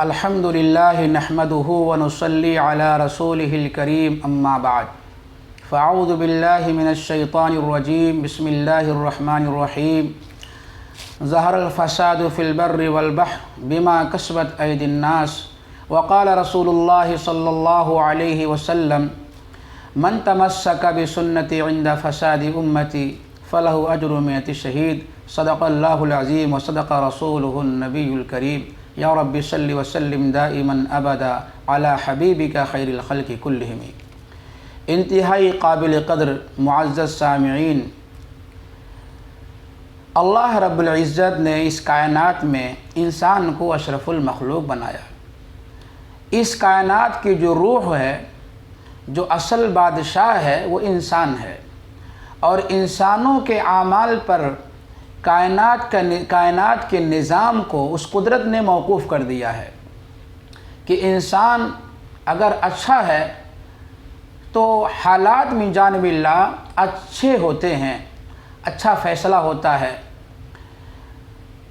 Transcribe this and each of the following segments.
الحمد للہ نحمدہ ونصلی علی رسولہ الکریم اما بعد فاعوذ باللہ من الشیطان الرجیم بسم اللہ الرحمن الرحیم ظہر الفساد فی البر والبحر بما کسبت ایدی الناس وقال رسول اللہ صلی اللہ علیہ وسلم من تمسک بسنتی عند فساد امتی فلہ اجر 100 شہید صدق اللہ العظیم وصدق رسولہ النبی الکریم یا رب صلی وسلم دائما ابدا علی حبیبک خیر الخلق کلہم۔ انتہائی قابل قدر معزز سامعین، اللہ رب العزت نے اس کائنات میں انسان کو اشرف المخلوق بنایا۔ اس کائنات کی جو روح ہے، جو اصل بادشاہ ہے، وہ انسان ہے، اور انسانوں کے اعمال پر کائنات کے نظام کو اس قدرت نے موقوف کر دیا ہے کہ انسان اگر اچھا ہے تو حالات من جانب اللہ اچھے ہوتے ہیں، اچھا فیصلہ ہوتا ہے،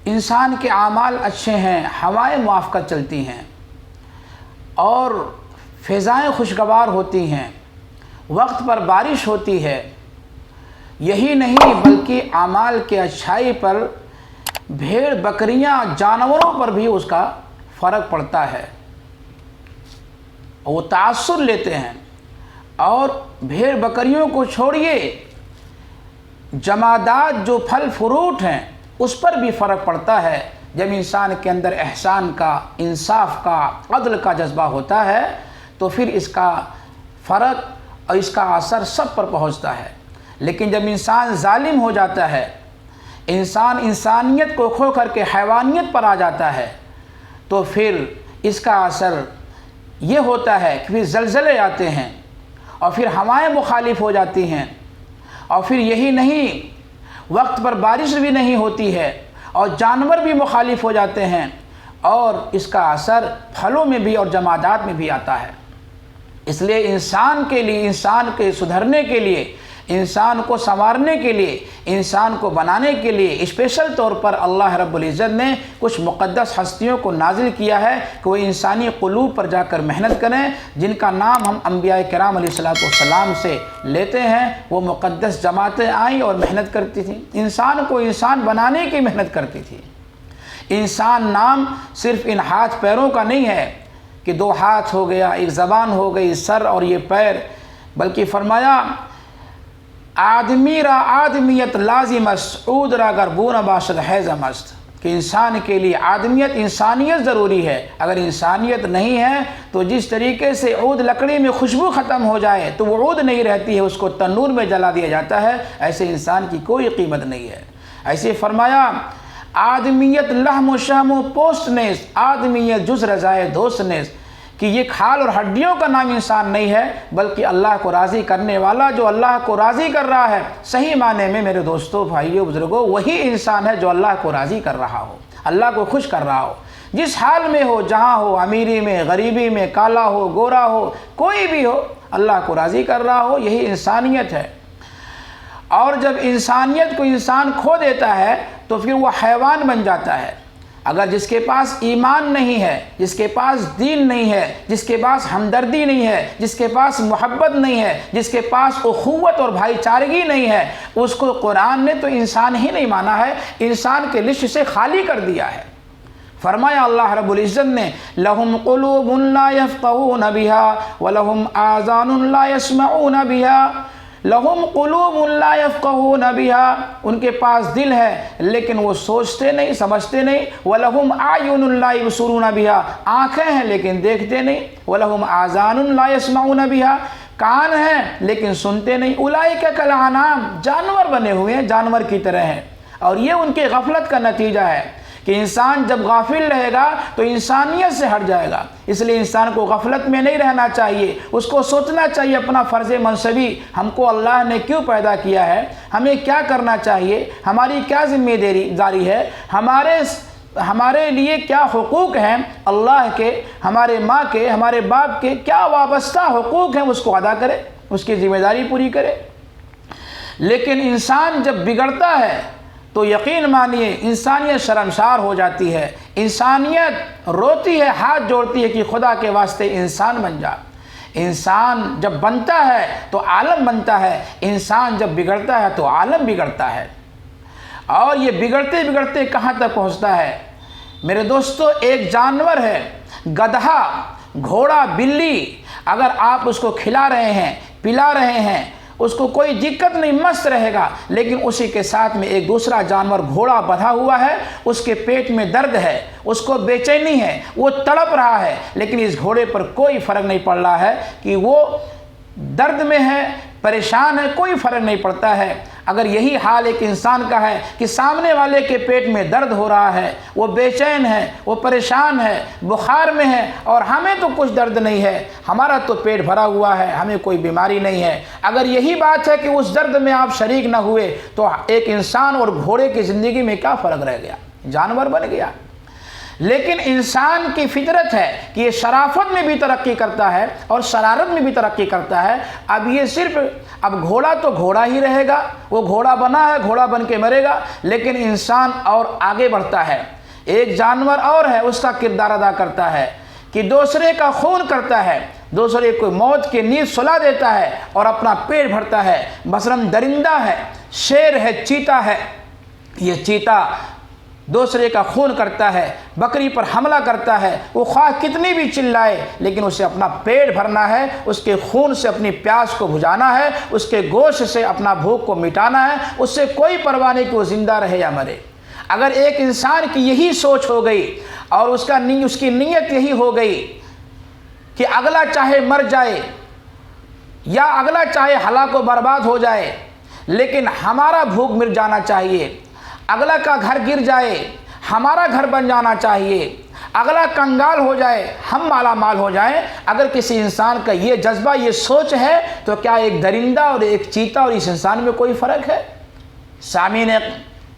انسان کے اعمال اچھے ہیں، ہوائیں موافقت چلتی ہیں اور فضائیں خوشگوار ہوتی ہیں، وقت پر بارش ہوتی ہے۔ یہی نہیں بلکہ اعمال کے اچھائی پر بھیڑ بکریاں جانوروں پر بھی اس کا فرق پڑتا ہے، وہ تاثر لیتے ہیں۔ اور بھیڑ بکریوں کو چھوڑیے، جمادات جو پھل فروٹ ہیں اس پر بھی فرق پڑتا ہے۔ جب انسان کے اندر احسان کا، انصاف کا، عدل کا جذبہ ہوتا ہے تو پھر اس کا فرق اور اس کا اثر سب پر پہنچتا ہے۔ لیکن جب انسان ظالم ہو جاتا ہے، انسان انسانیت کو کھو کر کے حیوانیت پر آ جاتا ہے، تو پھر اس کا اثر یہ ہوتا ہے کہ پھر زلزلے آتے ہیں اور پھر ہوائیں مخالف ہو جاتی ہیں، اور پھر یہی نہیں وقت پر بارش بھی نہیں ہوتی ہے اور جانور بھی مخالف ہو جاتے ہیں، اور اس کا اثر پھلوں میں بھی اور جمادات میں بھی آتا ہے۔ اس لیے انسان کے لیے، انسان کے سدھرنے کے لیے، انسان کو سنوارنے کے لیے، انسان کو بنانے کے لیے اسپیشل طور پر اللہ رب العزت نے کچھ مقدس ہستیوں کو نازل کیا ہے کہ وہ انسانی قلوب پر جا کر محنت کریں، جن کا نام ہم انبیاء کرام علیہ السلام سے لیتے ہیں۔ وہ مقدس جماعتیں آئیں اور محنت کرتی تھیں، انسان کو انسان بنانے کی محنت کرتی تھی۔ انسان نام صرف ان ہاتھ پیروں کا نہیں ہے کہ 2 ہاتھ ہو گیا، 1 زبان ہو گئی، سر اور یہ پیر، بلکہ فرمایا آدمی را آدمیت لازم است، عود را گربون باشد حیزم است، کہ انسان کے لیے آدمیت، انسانیت ضروری ہے۔ اگر انسانیت نہیں ہے تو جس طریقے سے عود لکڑی میں خوشبو ختم ہو جائے تو وہ عود نہیں رہتی ہے، اس کو تنور میں جلا دیا جاتا ہے، ایسے انسان کی کوئی قیمت نہیں ہے۔ ایسے فرمایا آدمیت لحم و شحم و پوست نیست، آدمیت جز رضائے دوست نیست، کہ یہ کھال اور ہڈیوں کا نام انسان نہیں ہے، بلکہ اللہ کو راضی کرنے والا، جو اللہ کو راضی کر رہا ہے، صحیح معنی میں میرے دوستوں، بھائیوں، بزرگوں، وہی انسان ہے جو اللہ کو راضی کر رہا ہو، اللہ کو خوش کر رہا ہو، جس حال میں ہو، جہاں ہو، امیری میں، غریبی میں، کالا ہو، گورا ہو، کوئی بھی ہو، اللہ کو راضی کر رہا ہو، یہی انسانیت ہے۔ اور جب انسانیت کو انسان کھو دیتا ہے تو پھر وہ حیوان بن جاتا ہے۔ اگر جس کے پاس ایمان نہیں ہے، جس کے پاس دین نہیں ہے، جس کے پاس ہمدردی نہیں ہے، جس کے پاس محبت نہیں ہے، جس کے پاس اخوت اور بھائی چارگی نہیں ہے، اس کو قرآن نے تو انسان ہی نہیں مانا ہے، انسان کے لسٹ سے خالی کر دیا ہے۔ فرمایا اللہ رب العزت نے لَهُمْ قُلُوبٌ لَا يَفْقَهُونَ بِهَا وَلَهُمْ آذَانٌ لَا يَسْمَعُونَ بِهَا لَهُمْ قُلُوبٌ لَا يَفْقَهُونَ بِهَا، ان کے پاس دل ہے لیکن وہ سوچتے نہیں، سمجھتے نہیں۔ وَلَهُمْ أَعْيُنٌ لَا يُبْصِرُونَ بِهَا، آنکھیں ہیں لیکن دیکھتے نہیں۔ وَلَهُمْ آذَانٌ لَا يَسْمَعُونَ بِهَا، کان ہیں لیکن سنتے نہیں۔ اولئک کالانعام، جانور بنے ہوئے ہیں، جانور کی طرح ہیں۔ اور یہ ان کے غفلت کا نتیجہ ہے کہ انسان جب غافل رہے گا تو انسانیت سے ہٹ جائے گا۔ اس لیے انسان کو غفلت میں نہیں رہنا چاہیے، اس کو سوچنا چاہیے اپنا فرض منصبی، ہم کو اللہ نے کیوں پیدا کیا ہے، ہمیں کیا کرنا چاہیے، ہماری کیا ذمہ داری ہے، ہمارے لیے کیا حقوق ہیں اللہ کے، ہمارے ماں کے، ہمارے باپ کے کیا وابستہ حقوق ہیں، اس کو ادا کرے، اس کی ذمہ داری پوری کرے۔ لیکن انسان جب بگڑتا ہے تو یقین مانیے انسانیت شرمسار ہو جاتی ہے، انسانیت روتی ہے، ہاتھ جوڑتی ہے کہ خدا کے واسطے انسان بن جا۔ انسان جب بنتا ہے تو عالم بنتا ہے، انسان جب بگڑتا ہے تو عالم بگڑتا ہے۔ اور یہ بگڑتے بگڑتے کہاں تک پہنچتا ہے؟ میرے دوستو، ایک جانور ہے، گدھا، گھوڑا، بلی، اگر آپ اس کو کھلا رہے ہیں، پلا رہے ہیں، اس کو کوئی دقت نہیں، مست رہے گا، لیکن اسی کے ساتھ میں ایک دوسرا جانور گھوڑا بندھا ہوا ہے، اس کے پیٹ میں درد ہے، اس کو بے چینی ہے، وہ تڑپ رہا ہے، لیکن اس گھوڑے پر کوئی فرق نہیں پڑ رہا ہے کہ وہ درد میں ہے، پریشان ہے، کوئی فرق نہیں پڑتا ہے۔ اگر یہی حال ایک انسان کا ہے کہ سامنے والے کے پیٹ میں درد ہو رہا ہے، وہ بے چین ہے، وہ پریشان ہے، بخار میں ہے، اور ہمیں تو کچھ درد نہیں ہے، ہمارا تو پیٹ بھرا ہوا ہے، ہمیں کوئی بیماری نہیں ہے، اگر یہی بات ہے کہ اس درد میں آپ شریک نہ ہوئے تو ایک انسان اور گھوڑے کی زندگی میں کیا فرق رہ گیا؟ جانور بن گیا۔ لیکن انسان کی فطرت ہے کہ یہ شرافت میں بھی ترقی کرتا ہے اور شرارت میں بھی ترقی کرتا ہے۔ اب یہ صرف اب گھوڑا تو گھوڑا ہی رہے گا، وہ گھوڑا بنا ہے، گھوڑا بن کے مرے گا، لیکن انسان اور آگے بڑھتا ہے۔ ایک جانور اور ہے، اس کا کردار ادا کرتا ہے کہ دوسرے کا خون کرتا ہے، دوسرے کو موت کی نیند سلا دیتا ہے اور اپنا پیٹ بھرتا ہے۔ مثلاً درندہ ہے، شیر ہے، چیتا ہے، یہ چیتا دوسرے کا خون کرتا ہے، بکری پر حملہ کرتا ہے، وہ خواہ کتنی بھی چلائے لیکن اسے اپنا پیٹ بھرنا ہے، اس کے خون سے اپنی پیاس کو بجھانا ہے، اس کے گوشت سے اپنا بھوک کو مٹانا ہے، اس سے کوئی پرواہ نہیں کہ وہ زندہ رہے یا مرے۔ اگر ایک انسان کی یہی سوچ ہو گئی اور اس کی نیت یہی ہو گئی کہ اگلا چاہے مر جائے یا اگلا چاہے ہلاک و برباد ہو جائے لیکن ہمارا بھوک مٹ جانا چاہیے، اگلا کا گھر گر جائے ہمارا گھر بن جانا چاہیے، اگلا کنگال ہو جائے ہم مالا مال ہو جائیں، اگر کسی انسان کا یہ جذبہ، یہ سوچ ہے تو کیا ایک درندہ اور ایک چیتا اور اس انسان میں کوئی فرق ہے؟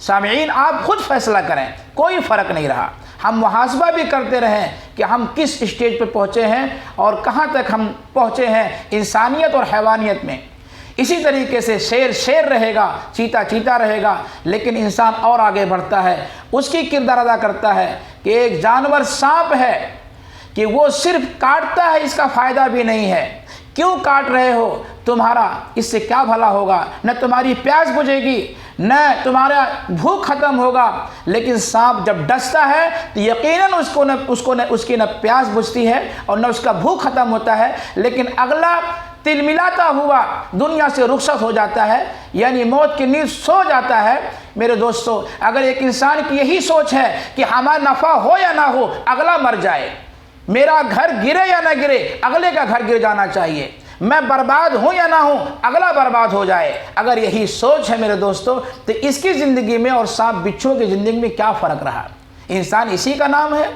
سامعین آپ خود فیصلہ کریں، کوئی فرق نہیں رہا۔ ہم محاسبہ بھی کرتے رہیں کہ ہم کس اسٹیج پہ پہنچے ہیں اور کہاں تک ہم پہنچے ہیں انسانیت اور حیوانیت میں۔ اسی طریقے سے شیر رہے گا، چیتا چیتا رہے گا، لیکن انسان اور آگے بڑھتا ہے، اس کی کردار ادا کرتا ہے کہ ایک جانور سانپ ہے کہ وہ صرف کاٹتا ہے، اس کا فائدہ بھی نہیں ہے۔ کیوں کاٹ رہے ہو؟ تمہارا اس سے کیا بھلا ہوگا؟ نہ تمہاری پیاس بجھے گی، نہ تمہارا بھوک ختم ہوگا، لیکن سانپ جب ڈستا ہے تو یقیناً اس کی نہ پیاس بجھتی ہے اور نہ اس کا بھوک ختم ہوتا ہے، لیکن اگلا تل ملاتا ہوا دنیا سے رخصت ہو جاتا ہے، یعنی موت کی نیند سو جاتا ہے۔ میرے دوستو، اگر ایک انسان کی یہی سوچ ہے کہ ہمارا نفع ہو یا نہ ہو، اگلا مر جائے، میرا گھر گرے یا نہ گرے، اگلے کا گھر گر جانا چاہیے، میں برباد ہوں یا نہ ہوں، اگلا برباد ہو جائے، اگر یہی سوچ ہے میرے دوستو تو اس کی زندگی میں اور سانپ بچھو کی زندگی میں کیا فرق رہا؟ انسان اسی کا نام ہے،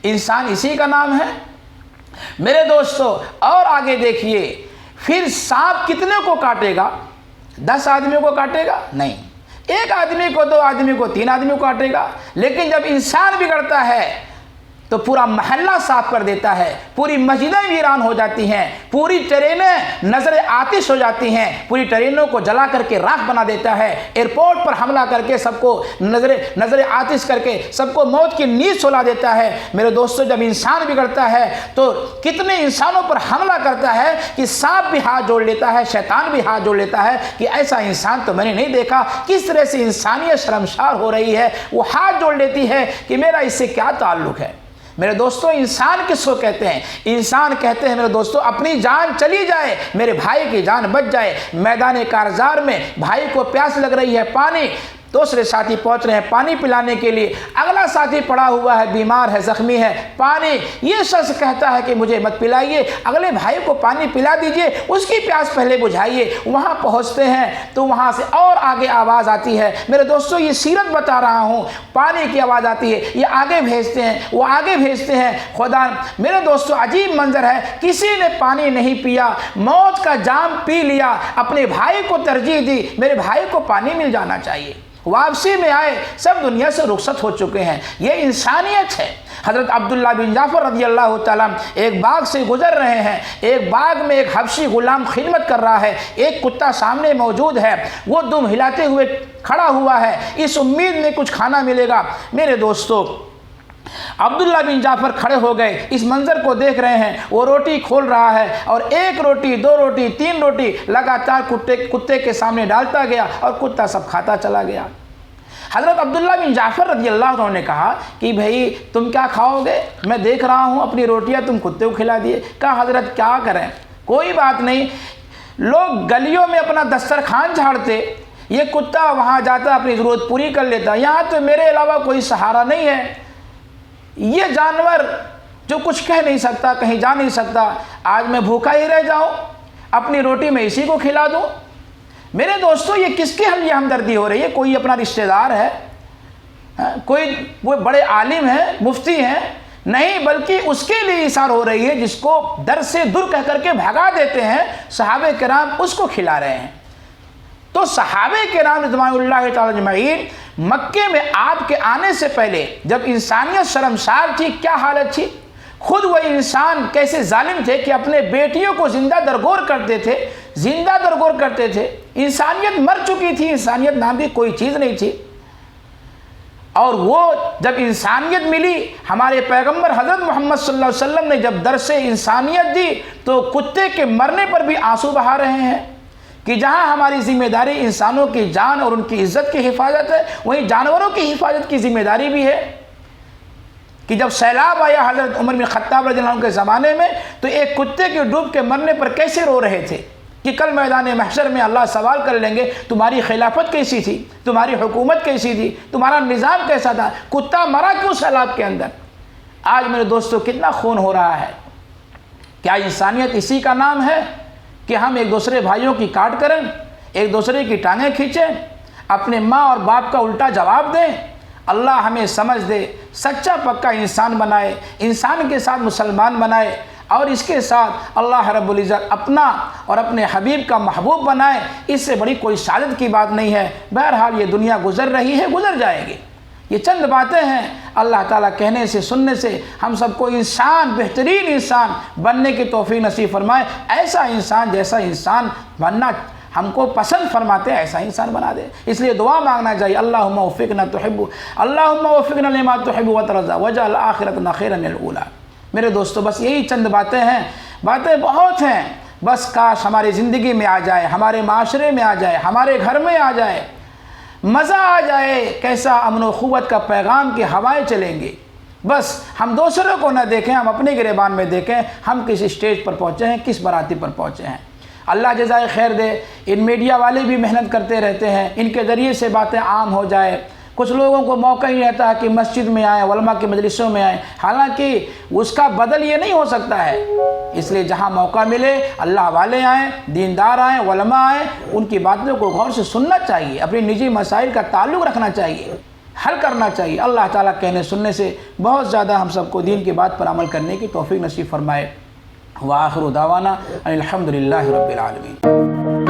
انسان اسی کا نام ہے۔ میرے دوستو اور آگے دیکھیے، پھر سانپ کتنے کو کاٹے گا؟ 10 آدمیوں کو کاٹے گا؟ نہیں، 1 آدمی کو، 2 آدمی کو، 3 آدمی کو کاٹے گا۔ لیکن جب انسان بگڑتا ہے تو پورا محلہ صاف کر دیتا ہے، پوری مسجدیں ویران ہو جاتی ہیں، پوری ٹرینیں نظر آتش ہو جاتی ہیں، پوری ٹرینوں کو جلا کر کے راکھ بنا دیتا ہے، ایئرپورٹ پر حملہ کر کے سب کو نظر آتش کر کے سب کو موت کی نیند سلا دیتا ہے۔ میرے دوستو، جب انسان بگڑتا ہے تو کتنے انسانوں پر حملہ کرتا ہے کہ سانپ بھی ہاتھ جوڑ لیتا ہے، شیطان بھی ہاتھ جوڑ لیتا ہے کہ ایسا انسان تو میں نے نہیں دیکھا۔ کس طرح سے انسانیت شرمسار ہو رہی ہے، وہ ہاتھ جوڑ لیتی ہے کہ میرا اس سے کیا تعلق ہے۔ میرے دوستو، انسان کس کو کہتے ہیں؟ انسان کہتے ہیں میرے دوستو، اپنی جان چلی جائے میرے بھائی کی جان بچ جائے۔ میدان کارزار میں بھائی کو پیاس لگ رہی ہے، پانی، دوسرے ساتھی پہنچ رہے ہیں پانی پلانے کے لیے، اگلا ساتھی پڑا ہوا ہے، بیمار ہے، زخمی ہے، پانی، یہ شخص کہتا ہے کہ مجھے مت پلائیے، اگلے بھائی کو پانی پلا دیجئے، اس کی پیاس پہلے بجھائیے۔ وہاں پہنچتے ہیں تو وہاں سے اور آگے آواز آتی ہے۔ میرے دوستو، یہ سیرت بتا رہا ہوں، پانی کی آواز آتی ہے، یہ آگے بھیجتے ہیں، وہ آگے بھیجتے ہیں۔ خدا، میرے دوستو، عجیب منظر ہے، کسی نے پانی نہیں پیا، موت کا جام پی لیا، اپنے بھائی کو ترجیح دی، میرے بھائی کو پانی مل جانا چاہیے۔ واپسی میں آئے، سب دنیا سے رخصت ہو چکے ہیں۔ یہ انسانیت ہے۔ حضرت عبداللہ بن جعفر رضی اللہ تعالیٰ ایک باغ سے گزر رہے ہیں، ایک باغ میں ایک حبشی غلام خدمت کر رہا ہے، ایک کتا سامنے موجود ہے، وہ دم ہلاتے ہوئے کھڑا ہوا ہے، اس امید میں کچھ کھانا ملے گا۔ میرے دوستو، عبداللہ بن جعفر کھڑے ہو گئے، اس منظر کو دیکھ رہے ہیں، وہ روٹی کھول رہا ہے اور ایک روٹی، دو روٹی، تین روٹی لگاتار کتے کے سامنے ڈالتا گیا اور کتا سب کھاتا چلا گیا۔ حضرت عبداللہ بن جعفر رضی اللہ عنہ نے کہا کہ بھئی تم کیا کھاؤ گے؟ میں دیکھ رہا ہوں اپنی روٹیاں تم کتے کو کھلا دیے۔ کہا حضرت کیا کریں، کوئی بات نہیں، لوگ گلیوں میں اپنا دسترخوان جھاڑتے، یہ کتا وہاں جاتا اپنی ضرورت پوری کر لیتا، یہاں تو میرے علاوہ کوئی سہارا نہیں ہے، یہ جانور جو کچھ کہہ نہیں سکتا، کہیں جا نہیں سکتا، آج میں بھوکا ہی رہ جاؤں، اپنی روٹی میں اسی کو کھلا دوں۔ میرے دوستو، یہ کس کی یہ ہمدردی ہو رہی ہے؟ کوئی اپنا رشتہ دار ہے، کوئی وہ بڑے عالم ہیں، مفتی ہیں؟ نہیں، بلکہ اس کے لیے اثار ہو رہی ہے جس کو در سے دور کہہ کر کے بھگا دیتے ہیں صحابہ کرام، اس کو کھلا رہے ہیں۔ تو صحابہ کرام رضوان اللہ تعالی اجمعین مکے میں آپ کے آنے سے پہلے جب انسانیت شرمسار تھی، کیا حالت تھی؟ خود وہ انسان کیسے ظالم تھے کہ اپنے بیٹیوں کو زندہ درگور کرتے تھے، زندہ درگور کرتے تھے۔ انسانیت مر چکی تھی، انسانیت نام کی کوئی چیز نہیں تھی۔ اور وہ جب انسانیت ملی، ہمارے پیغمبر حضرت محمد صلی اللہ علیہ وسلم نے جب درس انسانیت دی تو کتے کے مرنے پر بھی آنسو بہا رہے ہیں کہ جہاں ہماری ذمہ داری انسانوں کی جان اور ان کی عزت کی حفاظت ہے، وہیں جانوروں کی حفاظت کی ذمہ داری بھی ہے۔ کہ جب سیلاب آیا حضرت عمر بن خطاب رضی اللہ عنہ کے زمانے میں، تو ایک کتے کے ڈوب کے مرنے پر کیسے رو رہے تھے کہ کل میدان محشر میں اللہ سوال کر لیں گے تمہاری خلافت کیسی تھی، تمہاری حکومت کیسی تھی، تمہارا نظام کیسا تھا، کتا مرا کیوں سیلاب کے اندر؟ آج میرے دوستو کتنا خون ہو رہا ہے۔ کیا انسانیت اسی کا نام ہے کہ ہم ایک دوسرے بھائیوں کی کاٹ کریں، ایک دوسرے کی ٹانگیں کھینچیں، اپنے ماں اور باپ کا الٹا جواب دیں؟ اللہ ہمیں سمجھ دے، سچا پکا انسان بنائے، انسان کے ساتھ مسلمان بنائے، اور اس کے ساتھ اللہ رب العزت اپنا اور اپنے حبیب کا محبوب بنائے۔ اس سے بڑی کوئی سعادت کی بات نہیں ہے۔ بہرحال یہ دنیا گزر رہی ہے، گزر جائے گی۔ یہ چند باتیں ہیں، اللہ تعالیٰ کہنے سے سننے سے ہم سب کو انسان، بہترین انسان بننے کی توفیق نصیب فرمائے۔ ایسا انسان جیسا انسان بننا ہم کو پسند فرماتے ہیں، ایسا انسان بنا دے۔ اس لیے دعا مانگنا چاہیے، اللہم وفقنا تحب، اللہم وفقنا لما تحب وترضى واجعل آخرتنا خیرا من الاولی۔ میرے دوستو، بس یہی چند باتیں ہیں، باتیں بہت ہیں، بس کاش ہماری زندگی میں آ جائے، ہمارے معاشرے میں آ جائے، ہمارے گھر میں آ جائے، مزہ آ جائے۔ کیسا امن و قوت کا پیغام کی ہوائیں چلیں گی۔ بس ہم دوسروں کو نہ دیکھیں، ہم اپنے گریبان میں دیکھیں ہم کس اسٹیج پر پہنچے ہیں، کس براتی پر پہنچے ہیں۔ اللہ جزائے خیر دے۔ ان میڈیا والے بھی محنت کرتے رہتے ہیں، ان کے ذریعے سے باتیں عام ہو جائے۔ کچھ لوگوں کو موقع ہی رہتا ہے کہ مسجد میں آئیں، علماء کی مجلسوں میں آئیں، حالانکہ اس کا بدل یہ نہیں ہو سکتا ہے۔ اس لیے جہاں موقع ملے اللہ والے آئیں، دیندار آئیں، علماء آئیں، ان کی باتوں کو غور سے سننا چاہیے، اپنی نجی مسائل کا تعلق رکھنا چاہیے، حل کرنا چاہیے۔ اللہ تعالیٰ کہنے سننے سے بہت زیادہ ہم سب کو دین کی بات پر عمل کرنے کی توفیق نصیب فرمائے۔ وآخر دعوانا ان الحمد للہ رب العالمین۔